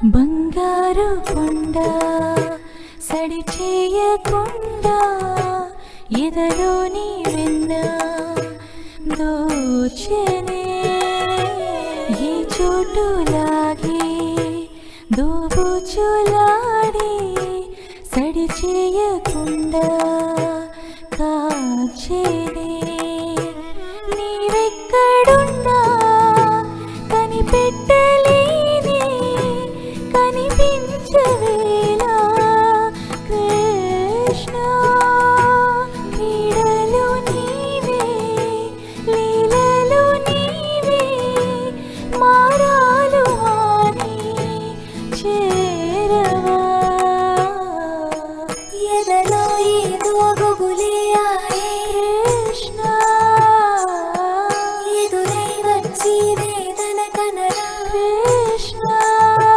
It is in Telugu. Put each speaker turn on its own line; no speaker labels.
బంగారు కొండ సడి చేయకుండా ఎదలోని వెన్న దోచెనే ఈ చోటు లాగే దోబుచుల